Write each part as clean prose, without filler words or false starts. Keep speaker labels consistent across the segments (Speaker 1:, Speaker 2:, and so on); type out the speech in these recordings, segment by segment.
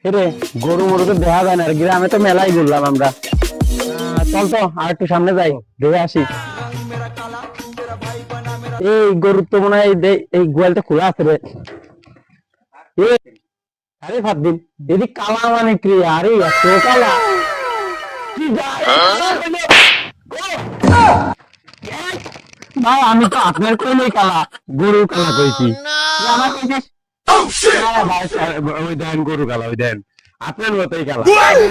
Speaker 1: রে গরু মরু তো দেখা যায় না, আর গ্রামে তো মেলাই ঘুরলাম আমরা। চল তো আর একটু সামনে যাই, দেখে আসি। এই গরুর তো মনে হয় এই গোয়ালটা খোলা আছে রে। এ, আরে ভাবদিন এদিক কালা মানে কি? আরে এত কালা কি যায়? ভাই আমি তো আপনার কোনই কালা, গরু কালা কইছি। আমার কইছিস ভাই, ওই দেন গরু কালা, ওই দেন আপনার মতোই কালা।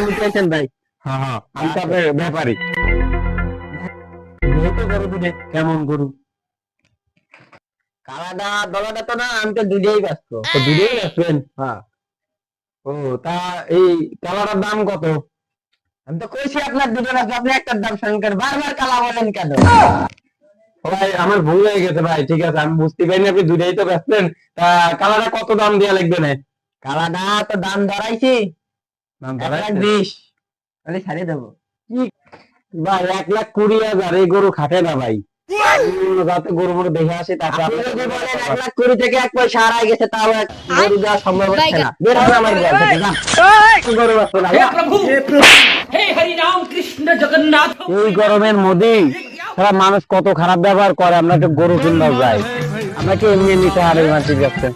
Speaker 1: বুঝতেছেন ভাই? হ্যাঁ হ্যাঁ, আমি তো আপনার ব্যাপারী। যেহেতু গরু দিলে কেমন গরু? কালাটা দলাটা তো না, আমি তো দুধেই ব্যস্ত। তো দুধেই বেচবেন? হ্যাঁ। ও তা এই কালাটার দাম কত? আমি তো কইছি আপনার দুটো আছে, আপনি একটার দাম শুনছেন, বারবার কালা বলেন কেন? ভাই আমার ভুল হয়ে গেছে ভাই, ঠিক আছে আমি বুঝতে পারিনি, আপনি দুধেই তো বেচতেন। তা কালাটা কত দাম দেওয়া লাগবে না? কালাটা তো দাম ধরাইছি, দাম ধরাইছি 1,20,000, তাহলে ছাড়িয়ে দেবো। কি ভাই, 1,20,000 এই গরু খাটে না ভাই। রাতে গরু মরু দেখে আসি, তারপর আপনি যদি বলেন 1,20,000 থেকে 1 পয়সা হারাই গেছে, তাও গরু দেওয়া সম্ভব হচ্ছে না। বের হন আমার ঘর থেকে, যান। গরু বাঁচবো না, যা।
Speaker 2: हे हरि राम कृष्ण जगन्नाथ।
Speaker 1: এই গরমের মধ্যে সারা মানুষ কত খারাপ ব্যবহার করে, আমরা তো গরু কিনবা যাই, আমরা কি এমনি এমনি টাকা নেই মানুষের কাছে,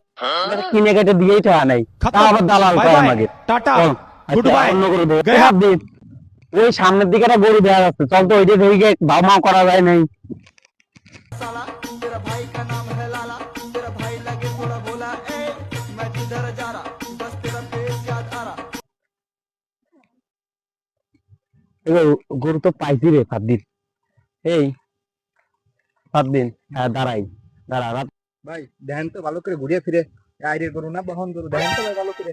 Speaker 1: আমরা তো কিনে কেটে দিয়েই টাকা নেই, তা আবার দালাল করে আমাকে।
Speaker 3: টাটা,
Speaker 1: চল,
Speaker 3: গুড
Speaker 1: আচ্ছা,
Speaker 3: বাই,
Speaker 1: অন্য গরু দেবো।
Speaker 3: গয়া।
Speaker 1: দিন ওই সামনের দিকে একটা গরু দেওয়া যাচ্ছে, চল তো ওইটা ধরে ভাও মাও করা যায় নাই। এবার গরু তো পাইছি রে ফাদ্দিন। এই ফাদ্দিন, হ্যাঁ দাঁড়াই, দাঁড়া
Speaker 4: ভাই দেখেন তো ভালো করে ঘুরিয়ে ফিরে, আইডিয়া করুন না বহন করুন, দেখেন তো ভাই ভালো করে।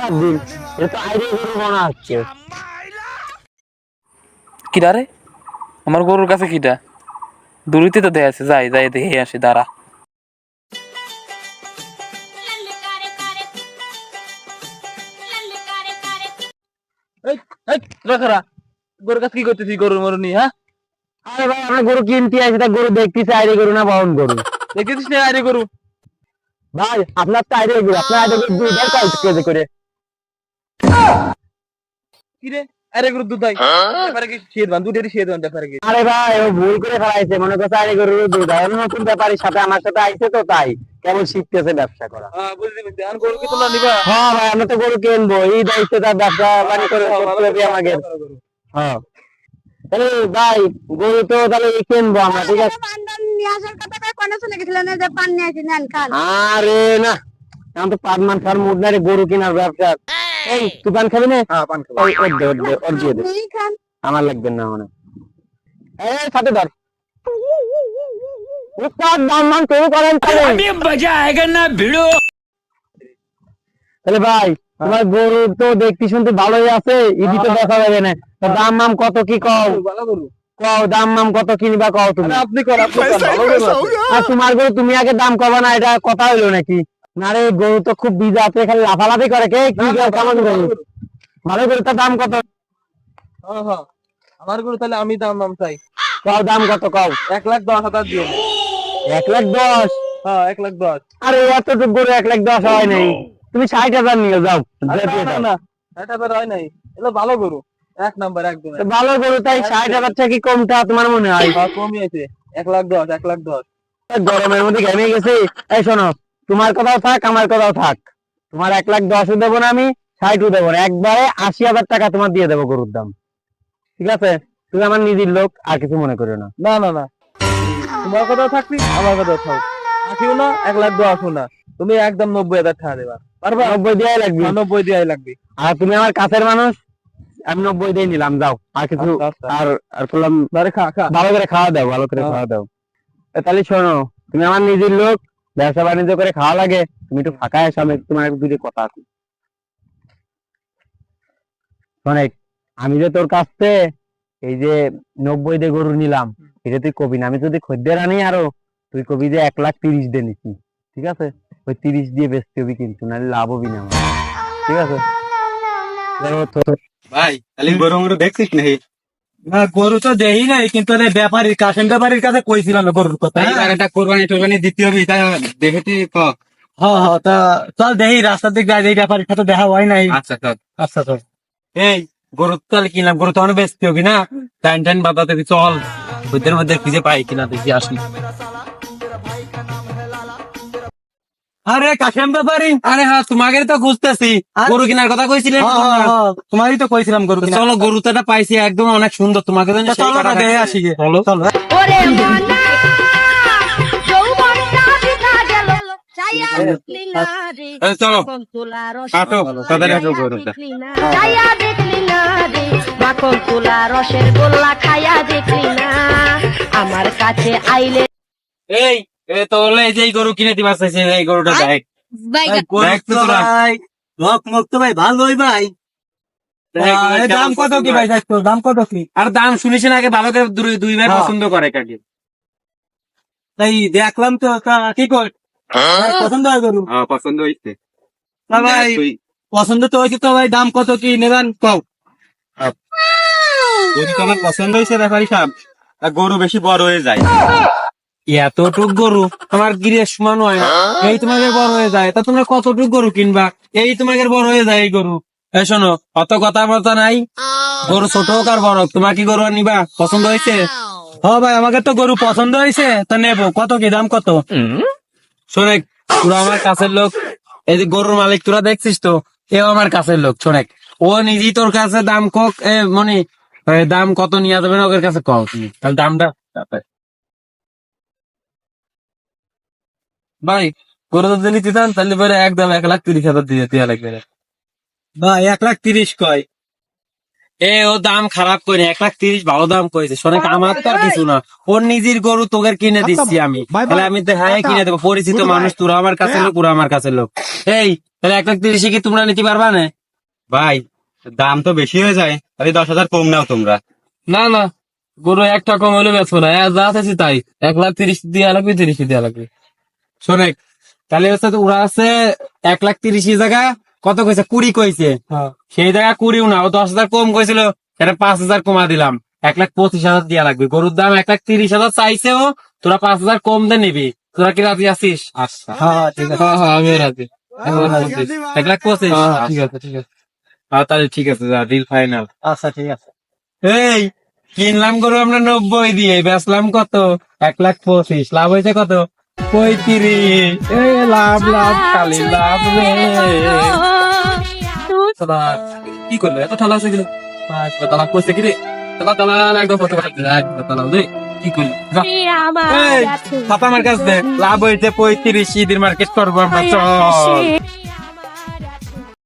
Speaker 1: ফাদ্দিন, এটা তো আইডিয়া গরু মনে হচ্ছে।
Speaker 5: কিরা রে, আমার গরুর কাছে কিটা? দূরিতে তো দেখে আছে, যাই যাই দেখে আসি, দাঁড়া।
Speaker 1: এই এই রাখারা, গরুর কাছে কি করতেছিস গরুর মরু নিয়ে? হ্যাঁ আরে ভাই, আমরা গরু কিনতে আসি, তা গরু দেখতেছি আইডিয়া গরু না বহন গরু? দেখতেছিস না আইডিয়া গরু? ভাই আপনার তো আইডিয়া গরু, আপনার আইডিয়া গরু 2,000 কেজি করে।
Speaker 4: কি রে, আরে গরু দুধ হয় ব্যাপারে কি শেদ বান দুধেরই শেদ বান ব্যাপারে কি?
Speaker 1: আরে ভাই ও ভুল করে ফেলাইছে, মনে করছে আইডিয়া গরু 2,000। নতুন ব্যাপারীর সাথে আমার সাথে আইছে তো, তাই কেবল শিখতেছে ব্যবসা করা।
Speaker 4: হ্যাঁ বুঝলি বুঝলি, এখন গরু কি তোমরা নিবা?
Speaker 1: হ্যাঁ ভাই, আমরা তো গরু কিনবো, এই দায়িত্ব তার ব্যবসা বাণিজ্য করে করতে হবে আমাকে। হ্যাঁ তাহলে ভাই গরু তো তাহলে কিনবো আমরা, ঠিক আছে? আরে না, এখন তো পান মান খাওয়ার মুড নাই রে, গরু কেনার ব্যবসা। এই তুই পান খাবি না?
Speaker 4: হ্যাঁ পান খাবো।
Speaker 1: ওই ওর দে, ওর দে, ওর দিয়ে দে। আমার লাগবে না মানে। এই সাথে ধর, উস্তাদ দাম মান শুরু করেন তাহলে।
Speaker 2: अभी मजा आएगा ना भिड़ो।
Speaker 1: তাহলে ভাই তোমার গরু তো দেখতে শুনতে ভালোই আছে, ইডি তো দেখা যাবে না, তো দাম মাম কত কি কও?
Speaker 4: ভালো গরু।
Speaker 1: কও দাম মাম কত কিনবা কও তুমি?
Speaker 4: আরে আপনি কর, আপনি কর, ভালো গরু আছে।
Speaker 1: আর তোমার গরু তুমি আগে দাম কবা না, এটা কথা হইলো নাকি? না রে, গরু তো খুব বিজা আছে, খালি লাফালাফি করে। কে কি কেমন গরু? ভালো গরু, তার দাম কত?
Speaker 4: হ্যাঁ হ্যাঁ, আমার গরু তাহলে আমি দাম দাম চাই।
Speaker 1: কও দাম কত কও?
Speaker 4: 1,10,000 দিয়ে দে।
Speaker 1: 1,10,000?
Speaker 4: হ্যাঁ 1,10,000।
Speaker 1: আরে এতটুকু গরু 1,10,000 হয় নাই, তুমি 60,000 নিয়ে যাও। দিয়ে দাও।
Speaker 4: না এটা বের হয় নাই, এটা ভালো গরু, এক নাম্বার একদম।
Speaker 1: তো ভালো গরু তাই 60,000 থেকে কি কমটা তোমার মনে হয়?
Speaker 4: কমই আছে, 1,10,000 1,10,000।
Speaker 1: গরমের মধ্যে ঘেমে গেছে। এই শোনো, তোমার কথাও থাক আমার কথাও থাক, তোমার 1,10,000 দেবো না, আমি 60 দেবো না, একবারে 80,000 টাকা তোমার দিয়ে দেবো গরুর দাম, ঠিক আছে? তুমি আমার নিজের লোক, আর কিছু মনে করো না।
Speaker 4: না না না, তোমার কথাও থাকবি আমার কথাও থাক, আশিও না 1,10,000 না, তুমি একদম 90,000 টাকা দেবা, পারবা?
Speaker 1: 90 দেওয়াই লাগবে।
Speaker 4: 90 দেওয়াই লাগবে।
Speaker 1: আর তুমি আমার কাছের মানুষ, আমি 90 দিয়ে নিলাম, যাও। আর কিছু
Speaker 4: আচ্ছা, আচ্ছা।
Speaker 1: আর আর করলাম,
Speaker 4: আরে খা খা।
Speaker 1: ভালো করে খাওয়া দাও, ভালো করে
Speaker 4: হ্যাঁ।
Speaker 1: খাওয়া দাও। তাহলে শোনো, তুমি আমার নিজের লোক, ব্যবসা বাণিজ্য করে খাওয়া লাগে, তুমি একটু ফাঁকা এসো, আমি তোমার এক দুটো কথা আছে। শোনেক, আমি যে তোর কাছ থেকে এই যে 90 দিয়ে গরু নিলাম, এটা তুই কবি না, আমি যদি খদ্দের আনি আরো, তুই কবি যে 1,30,000 দিয়ে নিচ্ছি, ঠিক আছে? ওই 30 দিয়ে বেচতে হবি কিন্তু, নাহলে লাভ হবি না আমার, ঠিক আছে?
Speaker 3: ভাই তাহলে গরু মরু দেখছিস নাকি? না গরু তো দেই নাই, কিন্তু ব্যাপারী কাশেম ব্যাপারীর কাছে কইছিলাম গরুর কথা।
Speaker 6: একটা কোরবানি টোরবানি দিতে হবে, এটা দেখেছি ক
Speaker 3: হ্যাঁ হ্যাঁ তা চল দেখি রাস্তার দিক যাই দেখি ব্যাপারীর সাথে দেখা হয় নাই।
Speaker 5: আচ্ছা চল।
Speaker 3: আচ্ছা চল। এই গরু তাহলে কিনলাম, গরু তো অনেক বেচতে হবে না, টাইম টাইম বাজাতে দিই, চল ওদের মধ্যে খুঁজে পাই কিনা দেখি আসি। আরে কাশেম ব্যাপারী,
Speaker 5: আরে হ্যাঁ তোমাকে তো খুঁজতেছি, গরু কেনার কথা কইছিলেন।
Speaker 3: তোমারই তো কইছিলাম গরু কিনা।
Speaker 5: চলো গরু তো একটা পাইছি, একদম অনেক সুন্দর, তোমাকে জন্য
Speaker 3: তা
Speaker 5: সেই
Speaker 3: চলো না
Speaker 5: কাটা
Speaker 3: দেখে
Speaker 5: কাটছি।
Speaker 3: আসি গে।
Speaker 5: চলো
Speaker 3: চলো।
Speaker 6: ওরে মনা যৌবনটা বৃথা গেল চাইয়া দেখলি না রে
Speaker 5: এই চলো
Speaker 6: মাখন তোলা
Speaker 5: কাটো, তাড়াতাড়ি আসো গরুটা।
Speaker 6: দেখলি না চাইয়া দেখলি না রে মাখন তোলা রসের গোল্লা খাইয়া দেখলি না আমার কাছে আইলে
Speaker 5: এই তাহলে এই যে এই গরু কিনে দিবা চাইছে, এই গরুটা দেখ। দেখ তো তোরা।
Speaker 3: লোক মুখ তো ভাই ভালোই ভাই।
Speaker 5: দেখ,
Speaker 3: এই দাম কত কি ভাই? দেখ তো দাম কত কি?
Speaker 5: আর দাম শুনিস না আগে ভালো করে, দুই ভাই
Speaker 3: হ্যাঁ।
Speaker 5: পছন্দ করে কাকে।
Speaker 3: তাই দেখলাম তো, তা কি কর পছন্দ হয় গরু?
Speaker 5: পছন্দ হইছে।
Speaker 3: তা ভাই পছন্দ তো হয়েছে, তো ভাই দাম কত কি নেবেন কও?
Speaker 5: যদি তোমার পছন্দ হয়েছে ব্যাপারী সাহেব, তা গরু বেশি বড় হয়ে যায়। এতটুক গরু তোমার গিরের সমান হয় না, এই তোমাকে বড় হয়ে যায়, তা তোমরা কতটুক গরু কিনবা? এই তোমাকে বড় হয়ে যায় এই গরু। এই শোনো, অত কথা বলতা নাই, গরু ছোট হোক আর বড় হোক, তোমার কি গরু আর নিবা? পছন্দ হয়েছে?
Speaker 3: হ্যাঁ ভাই আমাকে তো গরু পছন্দ হয়েছে, তা নেবো। কত কি দাম কত?
Speaker 5: শোনেক, তোরা আমার কাছের লোক, এই যে গরুর মালিক তোরা দেখছিস তো, এও আমার কাছের লোক। শোনেক, ও নিজেই তোর কাছে দাম কক, মনে দাম কত নিয়ে যাবে না ওর কাছে কম, তাহলে দামটা
Speaker 3: ভাই গরু যদি নিতে চান তাহলে পরে একদম 1,30,000 দিয়ে দেওয়া লাগবে না। ভাই 1,30,000 কয়?
Speaker 5: ও দাম খারাপ করে 1,30,000 ভালো দাম করেছে। শোনেক, আমার তো আর কিছু না, ওর নিজের গরু তোকে কিনে দিচ্ছি আমি, তাহলে আমি তো হ্যাঁ কিনে দেবো। পরিচিত মানুষ, তোরা আমার কাছে লোক, ওরা আমার কাছে লোক। এই তাহলে 1,30,000 কি তোমরা নিতে পারবা না?
Speaker 3: ভাই দাম তো বেশি হয়ে যায়, তাহলে 10,000 কম নাও তোমরা।
Speaker 4: না না, গরু একটা কম হলে বেচবো না, যা আছে তাই। 1,30,000 দেওয়া লাগবে, 30 দেওয়া লাগবে।
Speaker 5: শোনেক, তাহলে হচ্ছে তো ওরা আছে 1,30,000 জায়গা কত কইছে? 20 কইছে।
Speaker 4: হ্যাঁ
Speaker 5: সেই জায়গায় 20 না, ও 10,000 কম কইছিল, এটা 5,000 কমা দিলাম, 1,25,000 দিয়া লাগবে। গরুর দাম 1,30,000 চাইছেও, তোরা 5,000 কম দিয়ে নিবি। তোরা কি রাজি আছিস?
Speaker 3: আচ্ছা হ্যাঁ ঠিক আছে।
Speaker 4: হ্যাঁ হ্যাঁ, আমিও রাজি।
Speaker 5: 1,25,000?
Speaker 4: হ্যাঁ, ঠিক আছে ঠিক আছে।
Speaker 5: তাহলে ঠিক আছে, ডিল ফাইনাল।
Speaker 3: আচ্ছা ঠিক আছে।
Speaker 5: এই কিনলাম গরু আমরা 90 দিয়ে, বেচলাম কত? 1,25,000। লাভ হয়েছে কত? 35। লাভ লাভ খালি লাভ রে।
Speaker 4: শালা, কি করলো? এত ঠালা আছে কিনা? তালা করছে কি রে? তালা একদম করতে পারছি না, তালা রে। কি করলি? যা।
Speaker 5: এই, ছাতা আমার কাছে দে। লাভ হয়েছে 35, ঈদের মার্কেট করবো আমরা, চল।